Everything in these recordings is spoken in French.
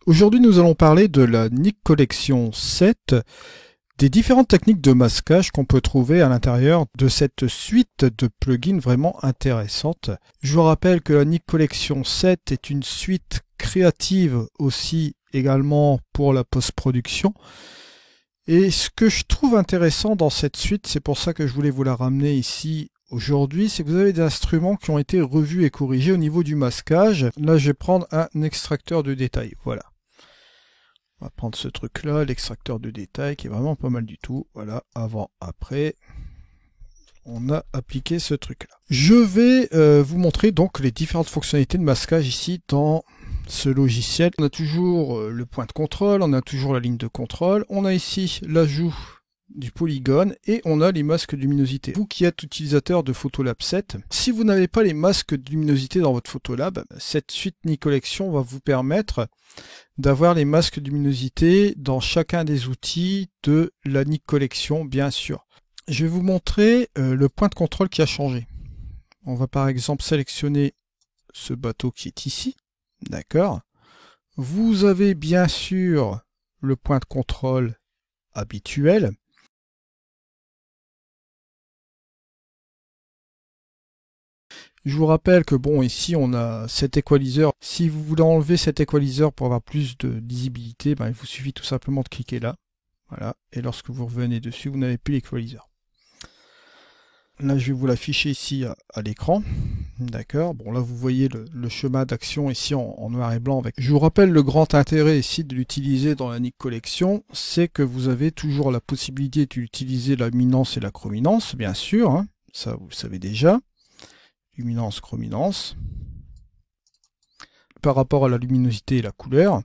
Aujourd'hui, nous allons parler de la Nik Collection 7, des différentes techniques de masquage qu'on peut trouver à l'intérieur de cette suite de plugins vraiment intéressante. Je vous rappelle que la Nik Collection 7 est une suite créative aussi également pour la post-production. Et ce que je trouve intéressant dans cette suite, c'est pour ça que je voulais vous la ramener ici aujourd'hui, c'est que vous avez des instruments qui ont été revus et corrigés au niveau du masquage. Là, je vais prendre un extracteur de détail. Voilà. On va prendre ce truc-là, l'extracteur de détail, qui est vraiment pas mal du tout. Voilà, avant, après, on a appliqué ce truc-là. Je vais vous montrer donc les différentes fonctionnalités de masquage ici dans ce logiciel. On a toujours le point de contrôle, on a toujours la ligne de contrôle, on a ici l'ajout du polygone et on a les masques de luminosité. Vous qui êtes utilisateur de Photolab 7, si vous n'avez pas les masques de luminosité dans votre Photolab, cette suite Nik Collection va vous permettre d'avoir les masques de luminosité dans chacun des outils de la Nik Collection, bien sûr. Je vais vous montrer le point de contrôle qui a changé. On va par exemple sélectionner ce bateau qui est ici. D'accord. Vous avez bien sûr le point de contrôle habituel. Je vous rappelle que bon, ici on a cet équaliseur. Si vous voulez enlever cet équaliseur pour avoir plus de lisibilité, il vous suffit tout simplement de cliquer là. Voilà. Et lorsque vous revenez dessus, vous n'avez plus l'équaliseur. Là, je vais vous l'afficher ici à l'écran. D'accord. Bon, là, vous voyez le schéma d'action ici en noir et blanc. Avec. Je vous rappelle le grand intérêt ici de l'utiliser dans la Nik Collection, c'est que vous avez toujours la possibilité d'utiliser la luminance et la chrominance, bien sûr. Hein. Ça, vous le savez déjà. Luminance, chrominance. Par rapport à la luminosité et la couleur.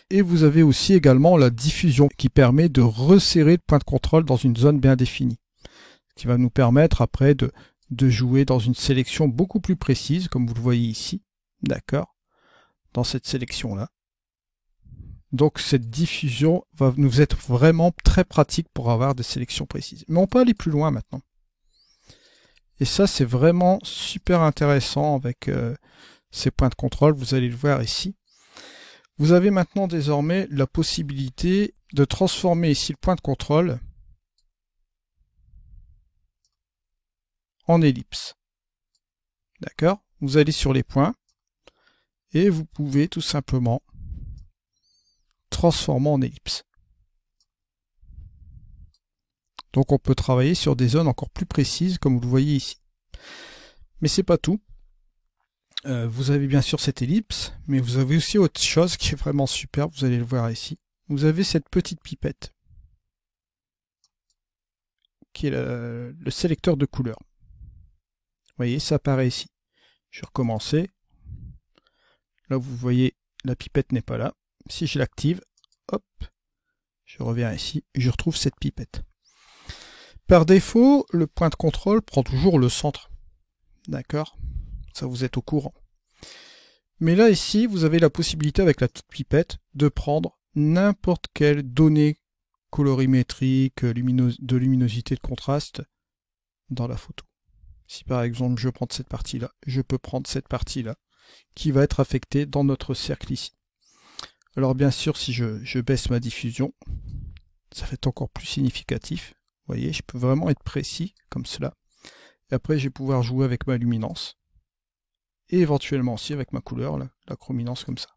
Et vous avez aussi également la diffusion qui permet de resserrer le point de contrôle dans une zone bien définie. Ce qui va nous permettre après de jouer dans une sélection beaucoup plus précise, comme vous le voyez ici. D'accord. Dans cette sélection-là. Donc cette diffusion va nous être vraiment très pratique pour avoir des sélections précises. Mais on peut aller plus loin maintenant. Et ça, c'est vraiment super intéressant avec ces points de contrôle. Vous allez le voir ici. Vous avez maintenant désormais la possibilité de transformer ici le point de contrôle en ellipse. D'accord? Vous allez sur les points et vous pouvez tout simplement transformer en ellipse. Donc on peut travailler sur des zones encore plus précises comme vous le voyez ici. Mais c'est pas tout. Vous avez bien sûr cette ellipse, mais vous avez aussi autre chose qui est vraiment super, vous allez le voir ici. Vous avez cette petite pipette qui est le sélecteur de couleurs. Vous voyez, ça apparaît ici. Je vais recommencer. Là, vous voyez, la pipette n'est pas là. Si je l'active, hop, je reviens ici et je retrouve cette pipette. Par défaut, le point de contrôle prend toujours le centre. D'accord? Ça, vous êtes au courant. Mais là, ici, vous avez la possibilité, avec la petite pipette, de prendre n'importe quelle donnée colorimétrique, de luminosité, de contraste dans la photo. Si par exemple, je prends cette partie-là, je peux prendre cette partie-là, qui va être affectée dans notre cercle ici. Alors bien sûr, si je baisse ma diffusion, ça va être encore plus significatif. Vous voyez, je peux vraiment être précis comme cela. Et après, je vais pouvoir jouer avec ma luminance. Et éventuellement aussi avec ma couleur, la chrominance comme ça.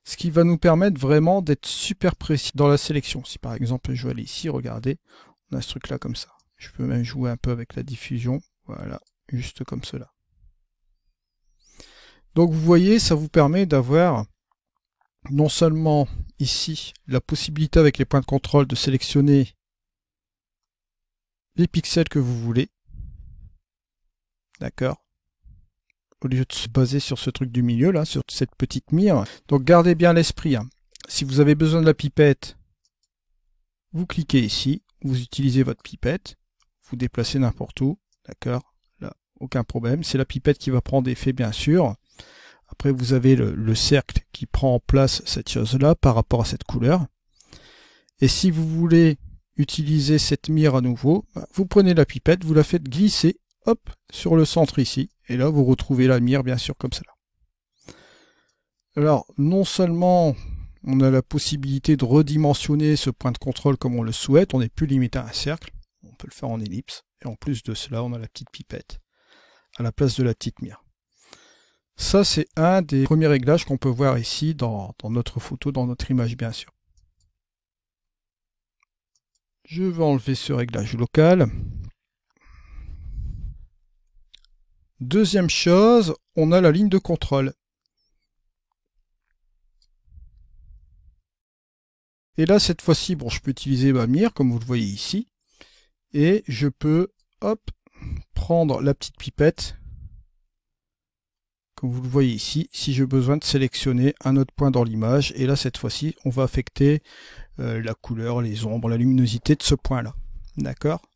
Ce qui va nous permettre vraiment d'être super précis dans la sélection. Si par exemple, je vais aller ici, regardez, on a ce truc-là comme ça. Je peux même jouer un peu avec la diffusion. Voilà, juste comme cela. Donc vous voyez, ça vous permet d'avoir non seulement ici la possibilité avec les points de contrôle de sélectionner les pixels que vous voulez. D'accord. Au lieu de se baser sur ce truc du milieu, là, sur cette petite mire. Donc gardez bien l'esprit. Hein. Si vous avez besoin de la pipette, vous cliquez ici, vous utilisez votre pipette, vous déplacez n'importe où. D'accord. Là, aucun problème. C'est la pipette qui va prendre effet, bien sûr. Après, vous avez le cercle qui prend en place cette chose-là par rapport à cette couleur. Et si vous voulez utiliser cette mire à nouveau, vous prenez la pipette, vous la faites glisser, hop, sur le centre ici. Et là, vous retrouvez la mire, bien sûr, comme cela. Alors, non seulement on a la possibilité de redimensionner ce point de contrôle comme on le souhaite, on n'est plus limité à un cercle, on peut le faire en ellipse, et en plus de cela, on a la petite pipette à la place de la petite mire. Ça, c'est un des premiers réglages qu'on peut voir ici dans notre photo, dans notre image, bien sûr. Je vais enlever ce réglage local. Deuxième chose, on a la ligne de contrôle. Et là, cette fois-ci, bon, je peux utiliser ma mire, comme vous le voyez ici. Et je peux, hop, prendre la petite pipette, comme vous le voyez ici, si j'ai besoin de sélectionner un autre point dans l'image. Et là, cette fois-ci, on va affecter la couleur, les ombres, la luminosité de ce point-là. D'accord?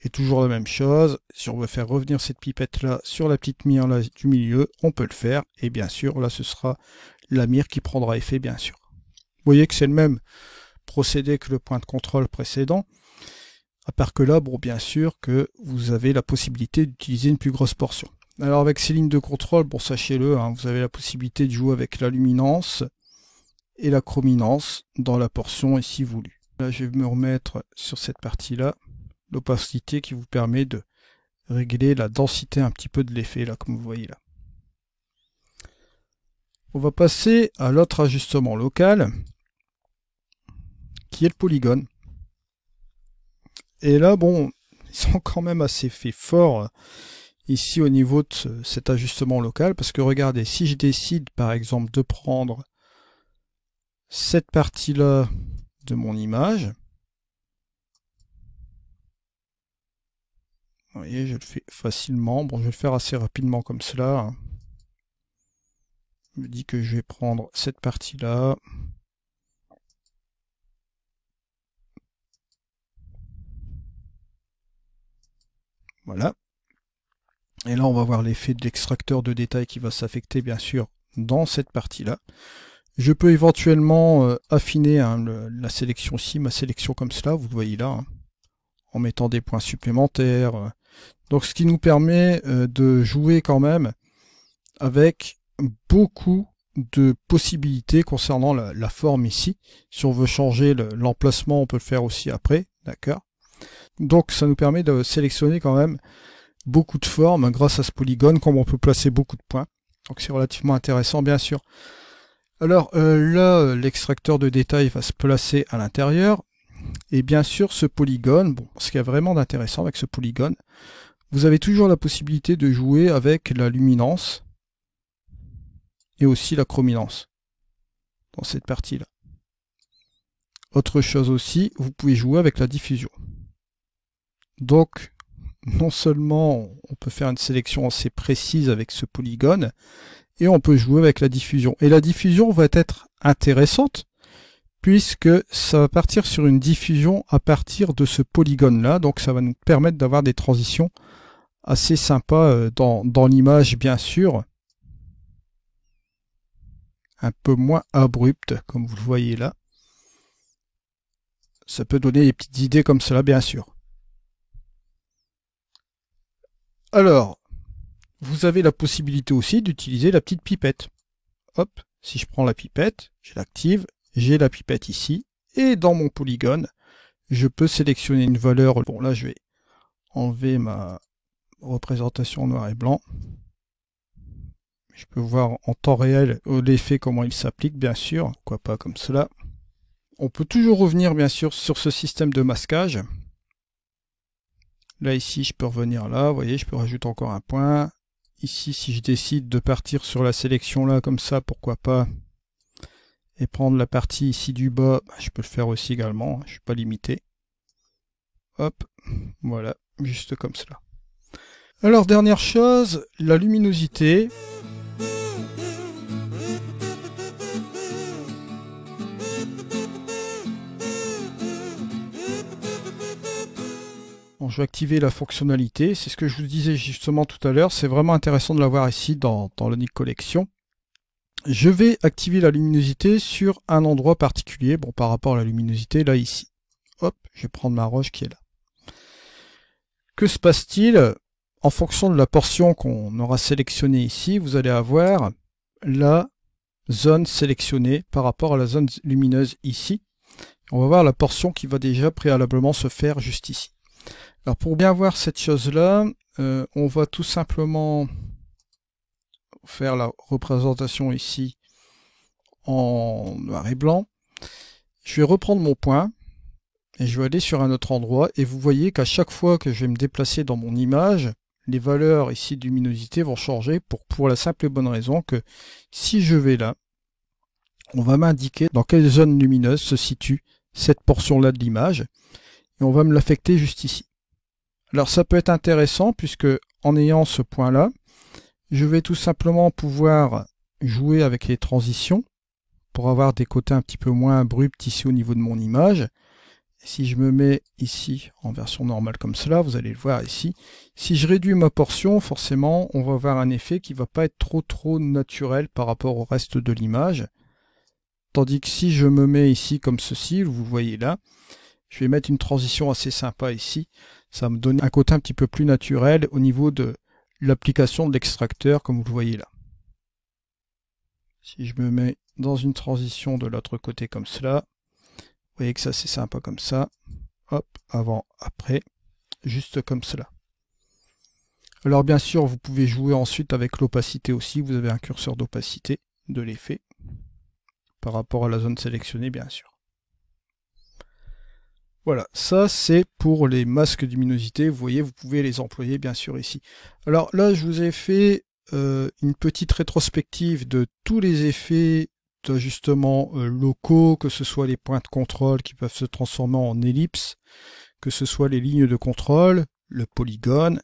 Et toujours la même chose, si on veut faire revenir cette pipette-là sur la petite mire là, du milieu, on peut le faire. Et bien sûr, là, ce sera la mire qui prendra effet, bien sûr. Vous voyez que c'est le même procédé que le point de contrôle précédent. À part que là, bon, bien sûr que vous avez la possibilité d'utiliser une plus grosse portion. Alors avec ces lignes de contrôle, bon, sachez-le, hein, vous avez la possibilité de jouer avec la luminance et la chrominance dans la portion ici voulue. Là, je vais me remettre sur cette partie-là, l'opacité qui vous permet de régler la densité un petit peu de l'effet, là, comme vous voyez là. On va passer à l'autre ajustement local, qui est le polygone. Et là, bon, ils sont quand même assez fait fort ici au niveau de cet ajustement local, parce que regardez, si je décide par exemple de prendre cette partie-là de mon image, vous voyez, je le fais facilement, bon, je vais le faire assez rapidement comme cela, hein. Je me dis que je vais prendre cette partie-là, voilà. Et là, on va voir l'effet de l'extracteur de détail qui va s'affecter, bien sûr, dans cette partie-là. Je peux éventuellement affiner hein, la sélection ici, ma sélection comme cela, vous le voyez là, hein, en mettant des points supplémentaires. Donc, ce qui nous permet de jouer quand même avec beaucoup de possibilités concernant la forme ici. Si on veut changer l'emplacement, on peut le faire aussi après, d'accord? Donc, ça nous permet de sélectionner quand même beaucoup de formes grâce à ce polygone, comme on peut placer beaucoup de points. Donc c'est relativement intéressant, bien sûr. Alors là, l'extracteur de détail va se placer à l'intérieur. Et bien sûr, ce polygone, bon, ce qu'il y a vraiment d'intéressant avec ce polygone, vous avez toujours la possibilité de jouer avec la luminance et aussi la chrominance dans cette partie-là. Autre chose aussi, vous pouvez jouer avec la diffusion. Donc, non seulement on peut faire une sélection assez précise avec ce polygone, et on peut jouer avec la diffusion. Et la diffusion va être intéressante, puisque ça va partir sur une diffusion à partir de ce polygone-là, donc ça va nous permettre d'avoir des transitions assez sympas dans l'image, bien sûr, un peu moins abruptes, comme vous le voyez là. Ça peut donner des petites idées comme cela, bien sûr. Alors, vous avez la possibilité aussi d'utiliser la petite pipette. Hop, si je prends la pipette, je l'active, j'ai la pipette ici, et dans mon polygone, je peux sélectionner une valeur. Bon, là, je vais enlever ma représentation en noir et blanc. Je peux voir en temps réel l'effet, comment il s'applique, bien sûr, pourquoi pas comme cela. On peut toujours revenir, bien sûr, sur ce système de masquage. Là, ici, je peux revenir là, vous voyez, je peux rajouter encore un point. Ici, si je décide de partir sur la sélection là, comme ça, pourquoi pas, et prendre la partie ici du bas, je peux le faire aussi également, je ne suis pas limité. Hop, voilà, juste comme cela. Alors, dernière chose, la luminosité. Bon, je vais activer la fonctionnalité, c'est ce que je vous disais justement tout à l'heure, c'est vraiment intéressant de l'avoir ici dans la Nik Collection. Je vais activer la luminosité sur un endroit particulier, bon par rapport à la luminosité là ici. Hop, je vais prendre ma roche qui est là. Que se passe-t-il? En fonction de la portion qu'on aura sélectionnée ici, vous allez avoir là zone sélectionnée par rapport à la zone lumineuse ici. On va voir la portion qui va déjà préalablement se faire juste ici. Alors pour bien voir cette chose-là, on va tout simplement faire la représentation ici en noir et blanc. Je vais reprendre mon point et je vais aller sur un autre endroit et vous voyez qu'à chaque fois que je vais me déplacer dans mon image, les valeurs ici de luminosité vont changer pour la simple et bonne raison que si je vais là, on va m'indiquer dans quelle zone lumineuse se situe cette portion-là de l'image et on va me l'affecter juste ici. Alors ça peut être intéressant puisque en ayant ce point-là, je vais tout simplement pouvoir jouer avec les transitions pour avoir des côtés un petit peu moins abrupts ici au niveau de mon image. Si je me mets ici en version normale comme cela, vous allez le voir ici, si je réduis ma portion, forcément on va avoir un effet qui ne va pas être trop naturel par rapport au reste de l'image. Tandis que si je me mets ici comme ceci, vous voyez là, je vais mettre une transition assez sympa ici, ça va me donne un côté un petit peu plus naturel au niveau de l'application de l'extracteur comme vous le voyez là. Si je me mets dans une transition de l'autre côté comme cela, vous voyez que ça c'est sympa comme ça, hop, avant, après, juste comme cela. Alors bien sûr vous pouvez jouer ensuite avec l'opacité aussi, vous avez un curseur d'opacité de l'effet, par rapport à la zone sélectionnée bien sûr. Voilà, ça c'est pour les masques de luminosité, vous voyez vous pouvez les employer bien sûr ici. Alors là je vous ai fait une petite rétrospective de tous les effets d'ajustement locaux, que ce soit les points de contrôle qui peuvent se transformer en ellipse, que ce soit les lignes de contrôle, le polygone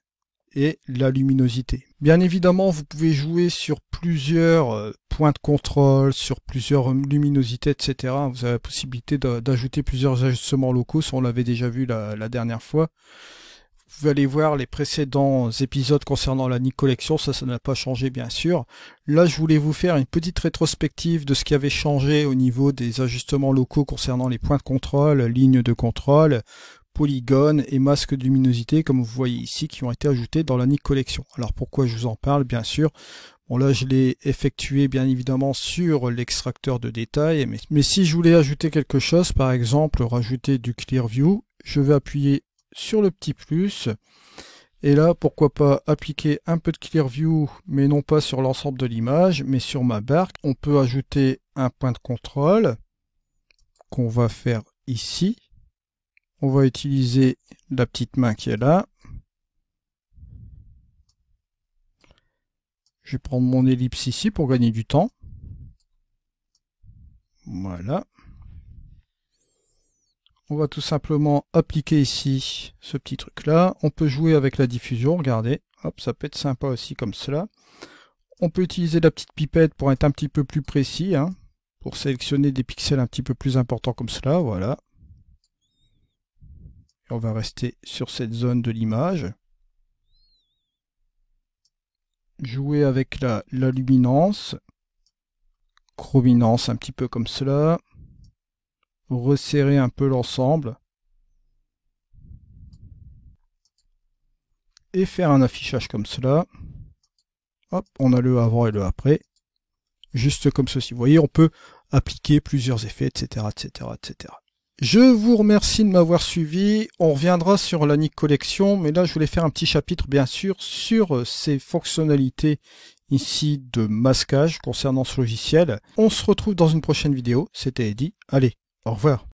et la luminosité. Bien évidemment, vous pouvez jouer sur plusieurs points de contrôle, sur plusieurs luminosités, etc. Vous avez la possibilité d'ajouter plusieurs ajustements locaux, ça on l'avait déjà vu la dernière fois. Vous pouvez aller voir les précédents épisodes concernant la Nik Collection, ça n'a pas changé bien sûr. Là je voulais vous faire une petite rétrospective de ce qui avait changé au niveau des ajustements locaux concernant les points de contrôle, lignes de contrôle, polygones et masques de luminosité comme vous voyez ici qui ont été ajoutés dans la Nik Collection. Alors pourquoi je vous en parle bien sûr, bon là je l'ai effectué bien évidemment sur l'extracteur de détails, mais si je voulais ajouter quelque chose, par exemple rajouter du Clear View, je vais appuyer sur le petit plus et là pourquoi pas appliquer un peu de Clear View mais non pas sur l'ensemble de l'image mais sur ma barque. On peut ajouter un point de contrôle qu'on va faire ici, on va utiliser la petite main qui est là, je vais prendre mon ellipse ici pour gagner du temps, voilà. On va tout simplement appliquer ici ce petit truc là. On peut jouer avec la diffusion, regardez. Hop, ça peut être sympa aussi comme cela. On peut utiliser la petite pipette pour être un petit peu plus précis, hein, pour sélectionner des pixels un petit peu plus importants comme cela, voilà. Et on va rester sur cette zone de l'image. Jouer avec la luminance, chrominance un petit peu comme cela. Resserrer un peu l'ensemble et faire un affichage comme cela. Hop, on a le avant et le après, juste comme ceci. Vous voyez, on peut appliquer plusieurs effets, etc., etc., etc. Je vous remercie de m'avoir suivi. On reviendra sur la Nik Collection, mais là je voulais faire un petit chapitre bien sûr sur ces fonctionnalités ici de masquage concernant ce logiciel. On se retrouve dans une prochaine vidéo. C'était Eddy. Allez. Au revoir.